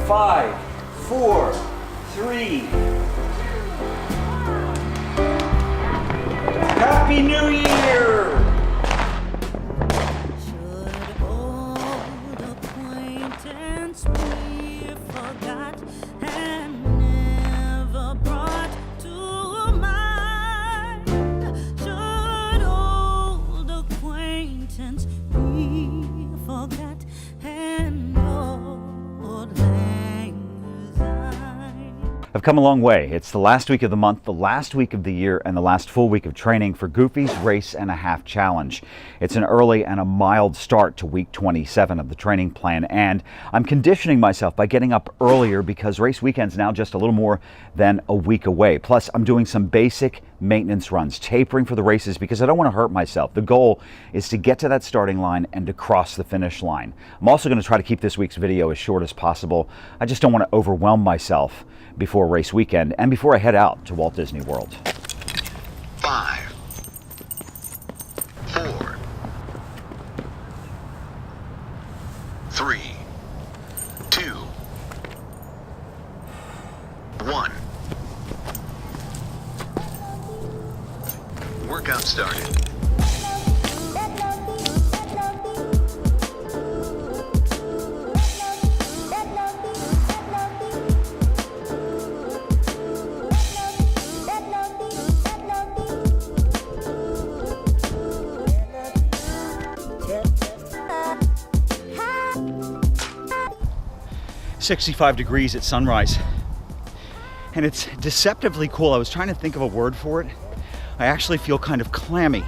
5, 4, 3. Happy New Year! Should old acquaintance be forgot and never brought to mind? Should old acquaintance be forgot and old lang syne? I've come a long way. It's the last week of the month, the last week of the year, and the last full week of training for Goofy's Race and a Half Challenge. It's an early and a mild start to week 27 of the training plan, and I'm conditioning myself by getting up earlier because race weekend's now just a little more than a week away. Plus, I'm doing some basic maintenance runs, tapering for the races because I don't want to hurt myself. The goal is to get to that starting line and to cross the finish line. I'm also going to try to keep this week's video as short as possible. I just don't want to overwhelm myself before race weekend and before I head out to Walt Disney World. 5, 4, 3, 2, 1. Workout started. .65 degrees at sunrise, and it's deceptively cool. I was trying to think of a word for it. I actually feel kind of clammy,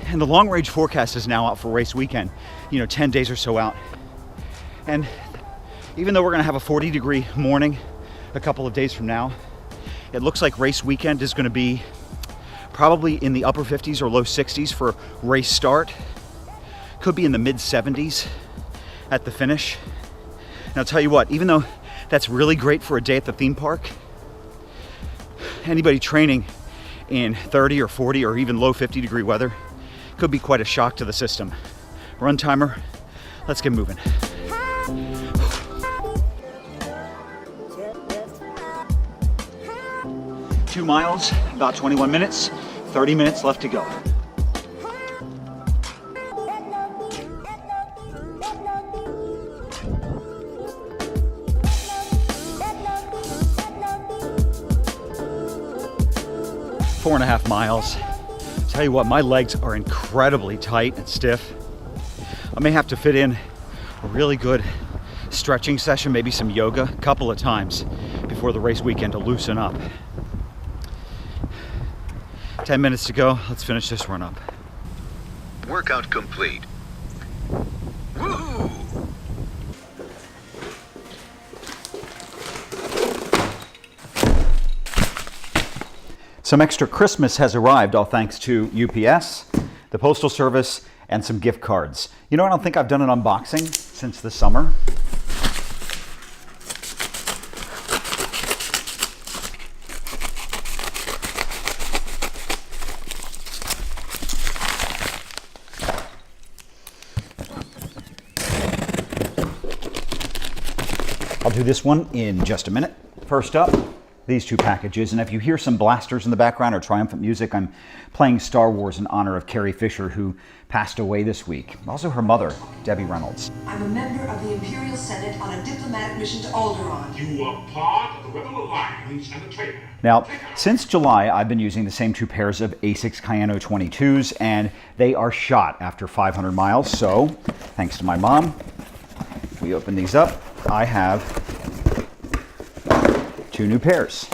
and the long range forecast is now out for race weekend, 10 days or so out. And even though we're gonna have a 40-degree morning a couple of days from now, it looks like race weekend is gonna be probably in the upper 50s or low 60s for race start. Could be in the mid 70s at the finish. And I'll tell you what, even though that's really great for a day at the theme park, anybody training in 30 or 40 or even low 50-degree weather could be quite a shock to the system. Run timer, let's get moving. Two miles, about 21 minutes, 30 minutes left to go. Four and a half miles. Tell you what, my legs are incredibly tight and stiff. I may have to fit in a really good stretching session, maybe some yoga, a couple of times before the race weekend to loosen up. 10 minutes to go. Let's finish this run up. Workout complete. Woohoo! Some extra Christmas has arrived, all thanks to UPS, the Postal Service, and some gift cards. I don't think I've done an unboxing since the summer. I'll do this one in just a minute. First up, these two packages, and if you hear some blasters in the background or triumphant music, I'm playing Star Wars in honor of Carrie Fisher, who passed away this week. Also her mother, Debbie Reynolds. I'm a member of the Imperial Senate on a diplomatic mission to Alderaan. You are part of the Rebel Alliance and a traitor. Now, since July, I've been using the same two pairs of Asics Kayano 22s, and they are shot after 500 miles. So, thanks to my mom, we open these up. I have two new pairs.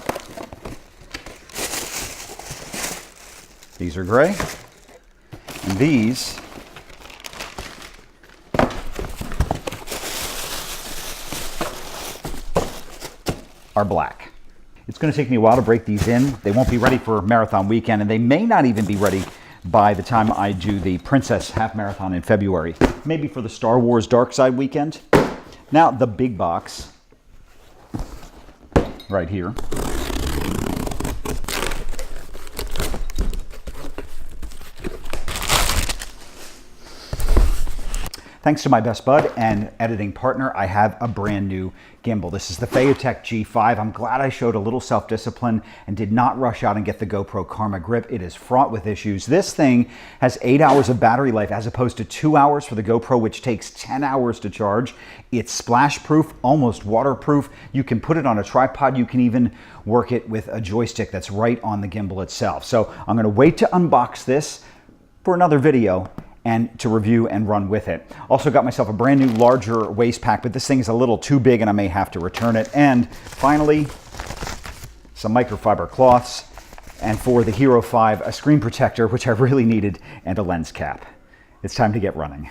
These are gray, and these are black. It's going to take me a while to break these in. They won't be ready for marathon weekend, and they may not even be ready by the time I do the Princess Half Marathon in February. Maybe for the Star Wars Dark Side weekend. Now, the big box right here. Thanks to my best bud and editing partner, I have a brand new gimbal. This is the Feiyu Tech G4. I'm glad I showed a little self-discipline and did not rush out and get the GoPro Karma grip. It is fraught with issues. This thing has 8 hours of battery life as opposed to 2 hours for the GoPro, which takes 10 hours to charge. It's splash proof, almost waterproof. You can put it on a tripod. You can even work it with a joystick that's right on the gimbal itself. So I'm gonna wait to unbox this for another video and to review and run with it. Also got myself a brand new larger waist pack, but this thing is a little too big and I may have to return it. And finally, some microfiber cloths, and for the Hero 5, a screen protector, which I really needed, and a lens cap. It's time to get running.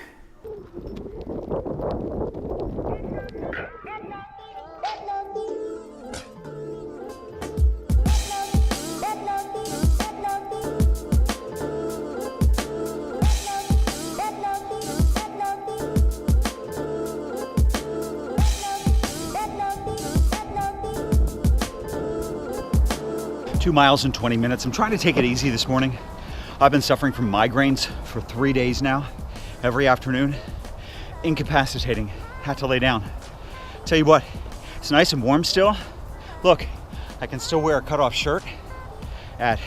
Two miles in 20 minutes. I'm trying to take it easy this morning. I've been suffering from migraines for 3 days now. Every afternoon, incapacitating. Had to lay down. Tell you what, it's nice and warm still. Look, I can still wear a cutoff shirt at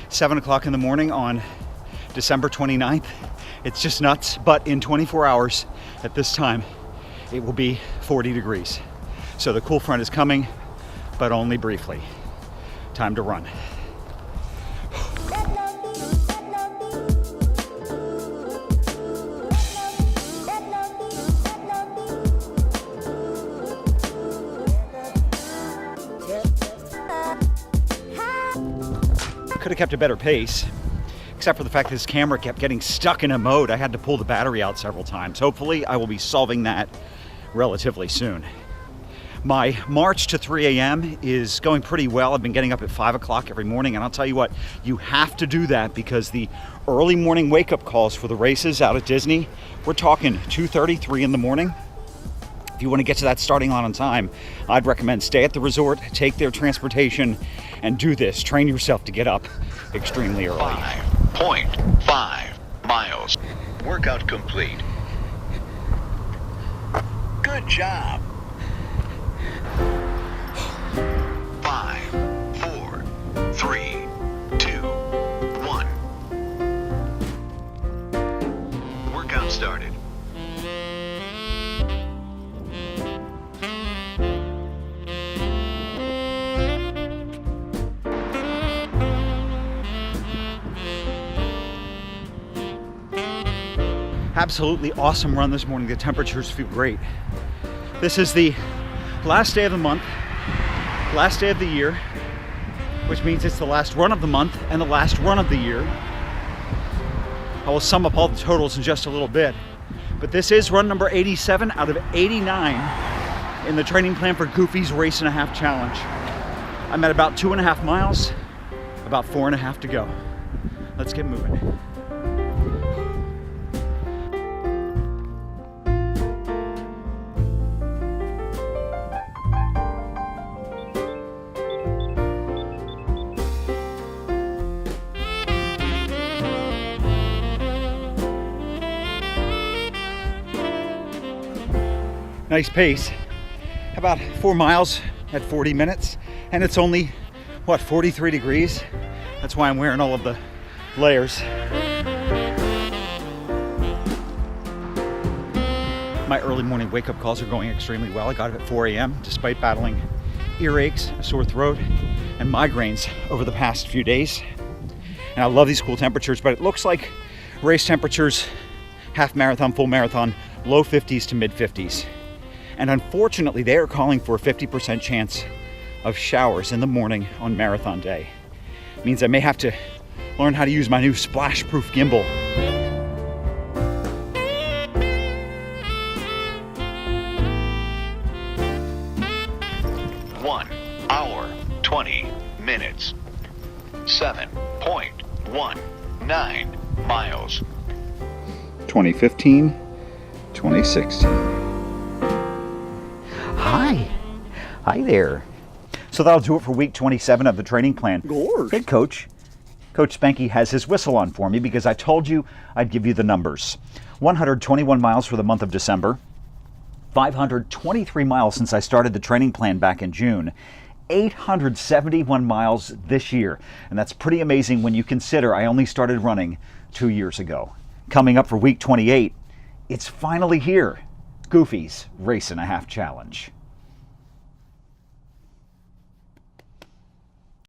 7 o'clock in the morning on December 29th. It's just nuts, but in 24 hours at this time, it will be 40 degrees. So the cool front is coming, but only briefly. Time to run. Could have kept a better pace, except for the fact that this camera kept getting stuck in a mode. I had to pull the battery out several times. Hopefully, I will be solving that relatively soon. My march to 3 a.m. is going pretty well. I've been getting up at 5 o'clock every morning, and I'll tell you what, you have to do that because the early morning wake-up calls for the races out at Disney, we're talking 2:30, 3 in the morning. If you want to get to that starting line on time, I'd recommend stay at the resort, take their transportation, and do this. Train yourself to get up extremely early. 5.5 miles. Workout complete. Good job. 5, 4, 3, 2, 1. Workout started. Absolutely awesome run this morning. The temperatures feel great. This is the last day of the month, last day of the year, which means it's the last run of the month and the last run of the year. I will sum up all the totals in just a little bit, but this is run number 87 out of 89 in the training plan for Goofy's Race and a Half Challenge. I'm at about 2.5 miles, about 4.5 to go. Let's get moving. Nice pace, about 4 miles at 40 minutes, and it's only, what, 43 degrees? That's why I'm wearing all of the layers. My early morning wake-up calls are going extremely well. I got up at 4 a.m. despite battling earaches, a sore throat, and migraines over the past few days. And I love these cool temperatures, but it looks like race temperatures, half marathon, full marathon, low 50s to mid 50s. And unfortunately, they are calling for a 50% chance of showers in the morning on marathon day. It means I may have to learn how to use my new splash-proof gimbal. One hour, 20 minutes. 7.19 miles. 2015, 2016. Hi there. So that'll do it for week 27 of the training plan. Gorge. Head coach Coach Spanky has his whistle on for me because I told you I'd give you the numbers. 121 miles for the month of December, 523 miles since I started the training plan back in June, 871 miles this year. And that's pretty amazing when you consider I only started running 2 years ago. Coming up for week 28, it's finally here. Goofy's Race and a Half Challenge.